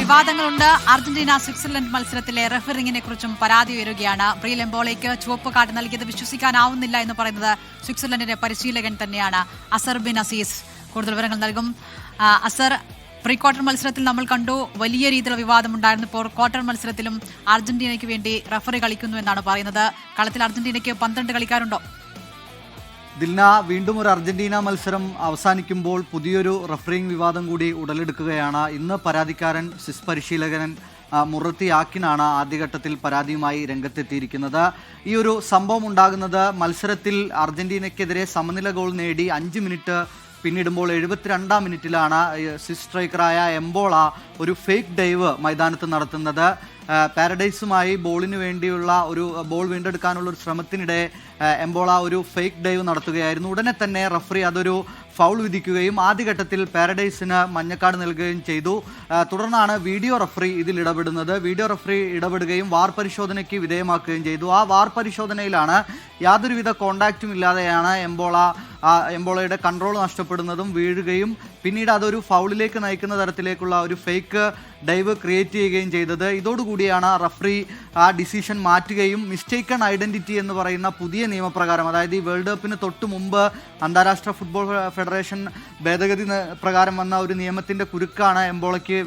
വിവാദങ്ങളുണ്ട്. Argentina Switzerland മത്സരത്തിലെ റഫറിങ്ങിനെ കുറിച്ചും പരാതി ഉയരുകയാണ്. ബ്രിയൽ എംബോളയ്ക്ക് ചുവപ്പ് കാർഡ് നൽകിയത് വിശ്വസിക്കാനാവുന്നില്ല എന്ന് പറയുന്നത് സ്വിറ്റ്സർലൻഡിന്റെ പരിശീലകൻ തന്നെയാണ്. അസർ ബിൻ അസീസ് കൂടുതൽ വിവരങ്ങൾ നൽകും. അസർ, പ്രീ ക്വാർട്ടർ മത്സരത്തിൽ നമ്മൾ കണ്ടു വലിയ രീതിയിലുള്ള വിവാദമുണ്ടായിരുന്നു. ഇപ്പോൾ ക്വാർട്ടർ മത്സരത്തിലും അർജന്റീനയ്ക്ക് വേണ്ടി റഫറി കളിക്കുന്നു എന്നാണ് പറയുന്നത്. കളത്തിൽ അർജന്റീനയ്ക്ക് 12 കളിക്കാരുണ്ടോ? ദിൽന, വീണ്ടും ഒരു അർജന്റീന മത്സരം അവസാനിക്കുമ്പോൾ പുതിയൊരു റഫറിംഗ് വിവാദം കൂടി ഉടലെടുക്കുകയാണ്. ഇന്ന് പരാതിക്കാരൻ സ്വിസ് പരിശീലകൻ മുറത്തി യാക്കിനാണ് ആദ്യഘട്ടത്തിൽ പരാതിയുമായി രംഗത്തെത്തിയിരിക്കുന്നത്. ഈ ഒരു സംഭവം ഉണ്ടാകുന്നത് മത്സരത്തിൽ അർജന്റീനയ്ക്കെതിരെ സമനില ഗോൾ നേടി 5 മിനിറ്റ് പിന്നിടുമ്പോൾ 72-ാം മിനിറ്റിലാണ് സ്വിസ് സ്ട്രൈക്കറായ എംബോള ഒരു ഫേക്ക് ഡൈവ് മൈതാനത്ത് നടത്തുന്നത്. പാരഡൈസുമായി ബോളിന് വേണ്ടിയുള്ള ഒരു ബോൾ വീണ്ടെടുക്കാനുള്ള ഒരു ശ്രമത്തിനിടെ എംബോള ഒരു ഫേക്ക് ഡൈവ് നടത്തുകയായിരുന്നു. ഉടനെ തന്നെ റഫറി അതൊരു ഫൗൾ വിധിക്കുകയും ആദ്യഘട്ടത്തിൽ പാരഡൈസിന് മഞ്ഞക്കാർഡ് നൽകുകയും ചെയ്തു. തുടർന്നാണ് വീഡിയോ റഫറി ഇതിൽ ഇടപെടുന്നത്. വീഡിയോ റഫറി ഇടപെടുകയും വാർ പരിശോധനയ്ക്ക് വിധേയമാക്കുകയും ചെയ്തു. ആ വാർ പരിശോധനയിലാണ് യാതൊരുവിധ കോണ്ടാക്റ്റും ഇല്ലാതെയാണ് എംബോളയുടെ കൺട്രോൾ നഷ്ടപ്പെടുന്നതും വീഴുകയും പിന്നീട് അതൊരു ഫൗളിലേക്ക് നയിക്കുന്ന തരത്തിലേക്കുള്ള ഒരു ഫേക്ക് ഡൈവ് ക്രിയേറ്റ് ചെയ്യുകയും ചെയ്തത്. ഇതോടുകൂടിയാണ് റഫറി ആ ഡിസിഷൻ മാറ്റുകയും മിസ്റ്റേക്കൺ ഐഡന്റിറ്റി എന്ന് പറയുന്ന പുതിയ നിയമപ്രകാരം, അതായത് ഈ വേൾഡ് കപ്പിന് തൊട്ട് മുമ്പ് അന്താരാഷ്ട്ര ഫുട്ബോൾ ഫെഡറേഷൻ ഭേദഗതി പ്രകാരം വന്ന ഒരു നിയമത്തിൻ്റെ കുരുക്കാണ് എംബോളയ്ക്ക്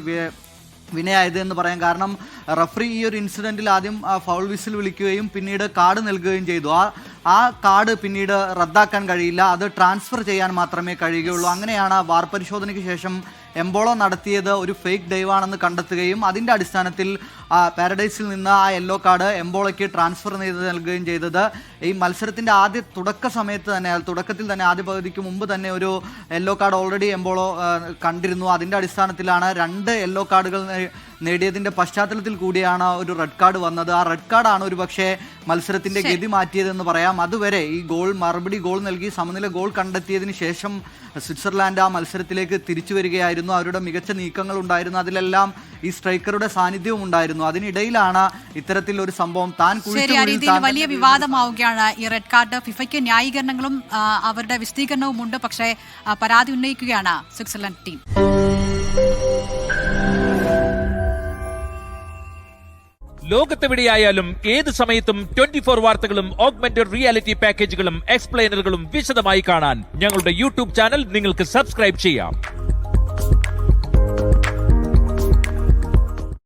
വിനയായത് എന്ന് പറയാം. കാരണം റഫറി ഈ ഒരു ഇൻസിഡൻറ്റിൽ ആദ്യം ഫൗൾ വിസിൽ വിളിക്കുകയും പിന്നീട് കാർഡ് നൽകുകയും ചെയ്തു. ആ കാർഡ് പിന്നീട് റദ്ദാക്കാൻ കഴിയില്ല, അത് ട്രാൻസ്ഫർ ചെയ്യാൻ മാത്രമേ കഴിയുകയുള്ളൂ. അങ്ങനെയാണ് വാർ പരിശോധനയ്ക്ക് ശേഷം എംബോളോ നടത്തിയത് ഒരു ഫേക്ക് ഡൈവാണെന്ന് കണ്ടെത്തുകയും അതിൻ്റെ അടിസ്ഥാനത്തിൽ പാരഡൈസിൽ നിന്ന് ആ യെല്ലോ കാർഡ് എംബോളയ്ക്ക് ട്രാൻസ്ഫർ ചെയ്ത് നൽകുകയും ചെയ്തത്. ഈ മത്സരത്തിൻ്റെ തുടക്കത്തിൽ തന്നെ ആദ്യ പകുതിക്ക് മുമ്പ് തന്നെ ഒരു യെല്ലോ കാർഡ് ഓൾറെഡി എംബോളോ കണ്ടിരുന്നു. അതിൻ്റെ അടിസ്ഥാനത്തിലാണ് 2 യെല്ലോ കാർഡുകൾ നേടിയതിൻ്റെ പശ്ചാത്തലത്തിൽ കൂടിയാണ് ഒരു റെഡ് കാർഡ് വന്നത്. ആ റെഡ് കാർഡാണ് ഒരു പക്ഷേ മത്സരത്തിൻ്റെ ഗതി മാറ്റിയതെന്ന് പറയാം. അതുവരെ ഈ മറുപടി ഗോൾ നൽകി സമനില ഗോൾ കണ്ടെത്തിയതിന് ശേഷം സ്വിറ്റ്സർലാൻഡ് ആ മത്സരത്തിലേക്ക് തിരിച്ചു വരികയായിരുന്നു. അവരുടെ മികച്ച നീക്കങ്ങൾ ഉണ്ടായിരുന്നു, അതിലെല്ലാം ഈ സ്ട്രൈക്കറുടെ സാന്നിധ്യവും ഉണ്ടായിരുന്നു. അതിനിടയിലാണ് ഇത്തരത്തിൽ ഒരു സംഭവം വലിയ വിവാദമാവുകയാണ് ഈ റെഡ് കാർഡ്. ഫിഫയ്ക്ക് ന്യായീകരണങ്ങളും അവരുടെ വിശദീകരണവും ഉണ്ട്, പക്ഷേ പരാതി ഉന്നയിക്കുകയാണ് സ്വിറ്റ്സർലൻഡ് ടീം. ലോകത്തെവിടെയായാലും ഏത് സമയത്തും 24 വാർത്തകളും ഓഗ്മെന്റഡ് റിയാലിറ്റി പാക്കേജുകളും എക്സ്പ്ലെയിനറുകളും വിശദമായി കാണാൻ ഞങ്ങളുടെ യൂട്യൂബ് ചാനൽ നിങ്ങൾക്ക് സബ്സ്ക്രൈബ് ചെയ്യാം.